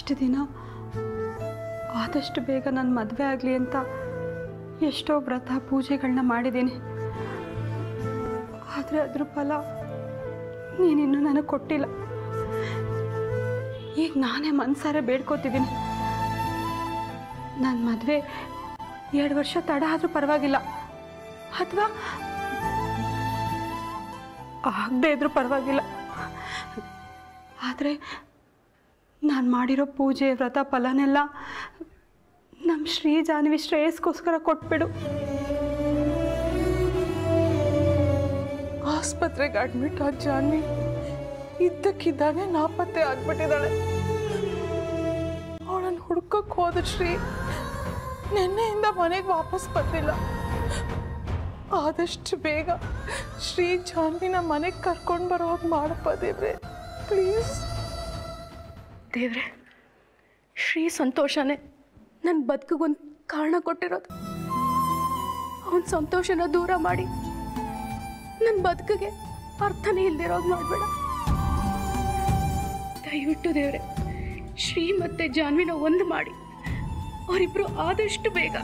ಇಷ್ಟು ದಿನ ಆದಷ್ಟು ಬೇಗ ನನ್ನ ಮದುವೆ ಆಗಲಿ ಅಂತ ಎಷ್ಟೋ ವ್ರತ ಪೂಜೆಗಳನ್ನ ಮಾಡಿದ್ದೀನಿ. ಆದರೆ ಅದ್ರ ಫಲ ನೀನಿನ್ನೂ ನನಗೆ ಕೊಟ್ಟಿಲ್ಲ. ಈಗ ನಾನೇ ಮನಸಾರೆ ಬೇಡ್ಕೋತಿದ್ದೀನಿ, ನನ್ನ ಮದುವೆ 2 ವರ್ಷ ತಡ ಆದರೂ ಪರವಾಗಿಲ್ಲ, ಅಥವಾ ಆಗದೆ ಇದ್ರೂ ಪರವಾಗಿಲ್ಲ. ಆದರೆ ನಾನು ಮಾಡಿರೋ ಪೂಜೆ ವ್ರತ ಫಲನೆಲ್ಲ ನಮ್ಮ ಶ್ರೀ ಜಾನ್ವಿ ಶ್ರೇಯಸ್ಗೋಸ್ಕರ ಕೊಟ್ಬಿಡು. ಆಸ್ಪತ್ರೆಗೆ ಅಡ್ಮಿಟ್ ಆದ ಜಾನ್ವಿ ಇದ್ದಕ್ಕಿದ್ದಾನೆ ನಾಪತ್ತೆ ಆಗ್ಬಿಟ್ಟಿದ್ದಾಳೆ. ಅವಳನ್ನು ಹುಡ್ಕಕ್ಕೆ ಹೋದ ಶ್ರೀ ನಿನ್ನೆಯಿಂದ ಮನೆಗೆ ವಾಪಸ್ ಬಂದಿಲ್ಲ. ಆದಷ್ಟು ಬೇಗ ಶ್ರೀ ಜಾನ್ವಿನ ಮನೆಗೆ ಕರ್ಕೊಂಡು ಬರೋ ಹಾಗೆ ಮಾಡಪ್ಪ ದೇವ್ರೆ, ಪ್ಲೀಸ್. ದೇವ್ರೆ, ಶ್ರೀ ಸಂತೋಷನೇ ನನ್ನ ಬದುಕಿಗೊಂದು ಕಾರಣ ಕೊಟ್ಟಿರೋದು. ಅವನ ಸಂತೋಷನ ದೂರ ಮಾಡಿ ನನ್ನ ಬದುಕಿಗೆ ಅರ್ಥನೇ ಇಲ್ದಿರೋದು ಮಾಡಬೇಡ. ದಯವಿಟ್ಟು ದೇವ್ರೆ, ಶ್ರೀ ಮತ್ತೆ ಜಾನ್ವಿನ ಒಂದು ಮಾಡಿ ಅವರಿಬ್ರು ಆದಷ್ಟು ಬೇಗ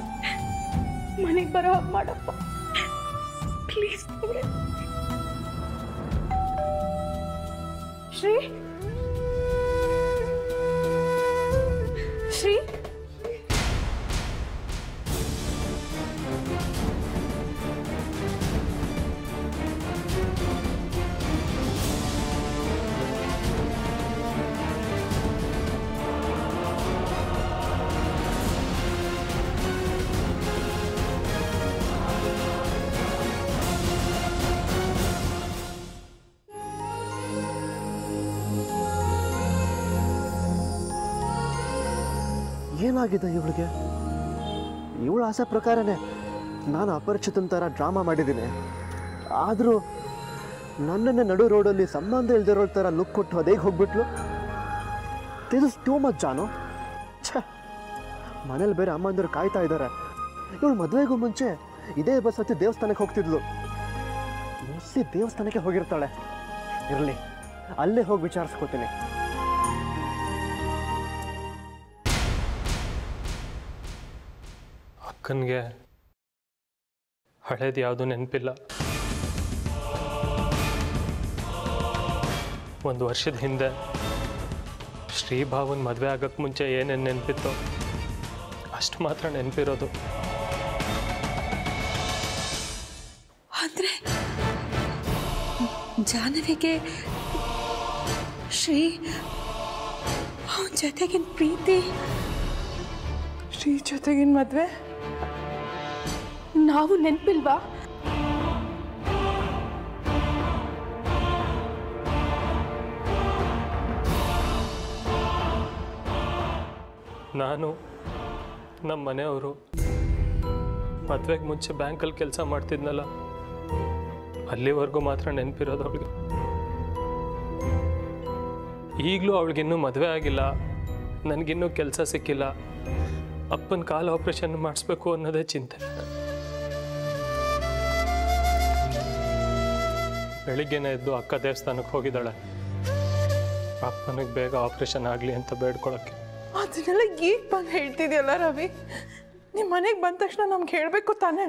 ಮನೆಗೆ ಬರೋ ಹಾಗೆ ಮಾಡಪ್ಪ, ಪ್ಲೀಸ್ ದೇವ್ರೆ. ಶ್ರೀ ಶ್ರೀ ಏನಾಗಿದೆ ಇವಳಿಗೆ? ಇವಳ ಆಸೆ ಪ್ರಕಾರನೇ ನಾನು ಅಪರಿಚಿತನ ಥರ ಡ್ರಾಮಾ ಮಾಡಿದ್ದೀನಿ. ಆದರೂ ನನ್ನನ್ನೇ ನಡು ರೋಡಲ್ಲಿ ಸಂಬಂಧ ಇಲ್ದಿರೋ ಥರ ಲುಕ್ ಕೊಟ್ಟು ಅದೇಗೆ ಹೋಗ್ಬಿಟ್ಲು. ದಿಸ್ ಇಸ್ ಟೂ ಮಚ್ ಜಾನು. ಛೇ, ಮನೇಲಿ ಬೇರೆ ಅಮ್ಮಂದಿರು ಕಾಯ್ತಾ ಇದ್ದಾರೆ. ಇವಳು ಮದುವೆಗೂ ಮುಂಚೆ ಇದೇ ಬಸ್ ಹತ್ತಿ ದೇವಸ್ಥಾನಕ್ಕೆ ಹೋಗ್ತಿದ್ಲು. ಮೋಸ್ಟ್ಲಿ ದೇವಸ್ಥಾನಕ್ಕೆ ಹೋಗಿರ್ತಾಳೆ. ಇರಲಿ, ಅಲ್ಲೇ ಹೋಗಿ ವಿಚಾರಿಸ್ಕೊತೀನಿ. ಅಕ್ಕನಿಗೆ ಹಳೇದು ಯಾವುದು ನೆನಪಿಲ್ಲ. 1 ವರ್ಷದ ಹಿಂದೆ ಶ್ರೀಭಾವನ್ ಮದುವೆ ಆಗೋಕ್ಕೆ ಮುಂಚೆ ಏನೇನು ನೆನಪಿತ್ತೋ ಅಷ್ಟು ಮಾತ್ರ ನೆನಪಿರೋದು. ಅಂದರೆ ಜಾಹ್ನವಿಗೆ ಶ್ರೀ ಅವನ ಜೊತೆಗಿನ ಪ್ರೀತಿ, ಶ್ರೀ ಜೊತೆಗಿನ ಮದುವೆ ನಾವು ನೆನಪಿಲ್ವಾ? ನಾನು ನಮ್ಮ ಮನೆಯವರು ಮದುವೆಗೆ ಮುಂಚೆ ಬ್ಯಾಂಕಲ್ಲಿ ಕೆಲಸ ಮಾಡ್ತಿದ್ನಲ್ಲ, ಅಲ್ಲಿವರೆಗೂ ಮಾತ್ರ ನೆನಪಿರೋದು ಅವಳಿಗೆ. ಈಗಲೂ ಅವಳಿಗಿನ್ನೂ ಮದುವೆ ಆಗಿಲ್ಲ, ನನಗಿನ್ನೂ ಕೆಲಸ ಸಿಕ್ಕಿಲ್ಲ, ಅಪ್ಪನ ಕಾಲು ಆಪರೇಷನ್ ಮಾಡಿಸ್ಬೇಕು ಅನ್ನೋದೇ ಚಿಂತೆ. ಬೆಳಿಗ್ಗೆನೇ ಎದ್ದು ಅಕ್ಕ ದೇವಸ್ಥಾನಕ್ಕೆ ಹೋಗಿದ್ದಾಳೆ, ಅಪ್ಪನಿಗೆ ಬೇಗ ಆಪರೇಷನ್ ಆಗಲಿ ಅಂತ ಬೇಡ್ಕೊಳಕ್ಕೆ. ಅದನ್ನೆಲ್ಲ ಈಗ ಬಂದು ಹೇಳ್ತಿದ್ಯಲ್ಲ ರವಿ, ನಿಮ್ಮ ಮನೆಗೆ ಬಂದ ತಕ್ಷಣ ನಮ್ಗೆ ಹೇಳಬೇಕು ತಾನೇ?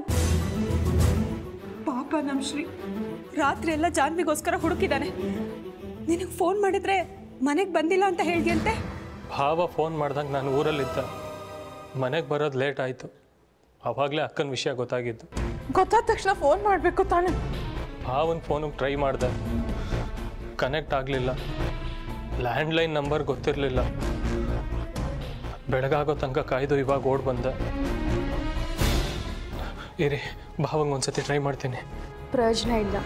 ಪಾಪ ನಮ್ಮ ಶ್ರೀ ರಾತ್ರಿ ಎಲ್ಲ ಜಾನ್ವಿಗೋಸ್ಕರ ಹುಡುಕಿದ್ದಾನೆ. ನಿನಗೆ ಫೋನ್ ಮಾಡಿದ್ರೆ ಮನೆಗೆ ಬಂದಿಲ್ಲ ಅಂತ ಹೇಳಿದ್ಯಂತೆ. ಭಾವ ಫೋನ್ ಮಾಡ್ದಂಗೆ ನಾನು ಊರಲ್ಲಿದ್ದೆ, ಮನೆಗೆ ಬರೋದು ಲೇಟ್ ಆಯಿತು. ಆವಾಗಲೇ ಅಕ್ಕನ ವಿಷಯ ಗೊತ್ತಾಗಿದ್ದು. ಗೊತ್ತಾದ ತಕ್ಷಣ ಫೋನ್ ಮಾಡಬೇಕು ತಾನೇ? ಭಾವನ ಫೋನಿಗೆ ಟ್ರೈ ಮಾಡಿದೆ, ಕನೆಕ್ಟ್ ಆಗಲಿಲ್ಲ. ಲ್ಯಾಂಡ್ಲೈನ್ ನಂಬರ್ ಗೊತ್ತಿರಲಿಲ್ಲ. ಬೆಳಗಾಗೋ ತನಕ ಕಾಯ್ದು ಇವಾಗ ಓಡ್ ಬಂದೆ. ಇರಿ, ಭಾವಂಗೆ ಒಂದ್ಸತಿ ಟ್ರೈ ಮಾಡ್ತೀನಿ. ಪ್ರಯೋಜನ ಇಲ್ಲ,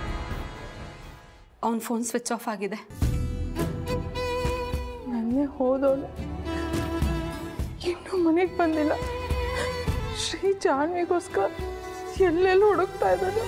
ಅವನ ಫೋನ್ ಸ್ವಿಚ್ ಆಫ್ ಆಗಿದೆ. ನನ್ನೇ ಹೋದವನು ಇನ್ನೂ ಮನೆಗೆ ಬಂದಿಲ್ಲ. ಶ್ರೀ ಜಾನ್ವಿಗೋಸ್ಕರ ಎಲ್ಲೆಲ್ಲೂ ಹುಡುಕ್ತಾ ಇದ್ದಾನೆ.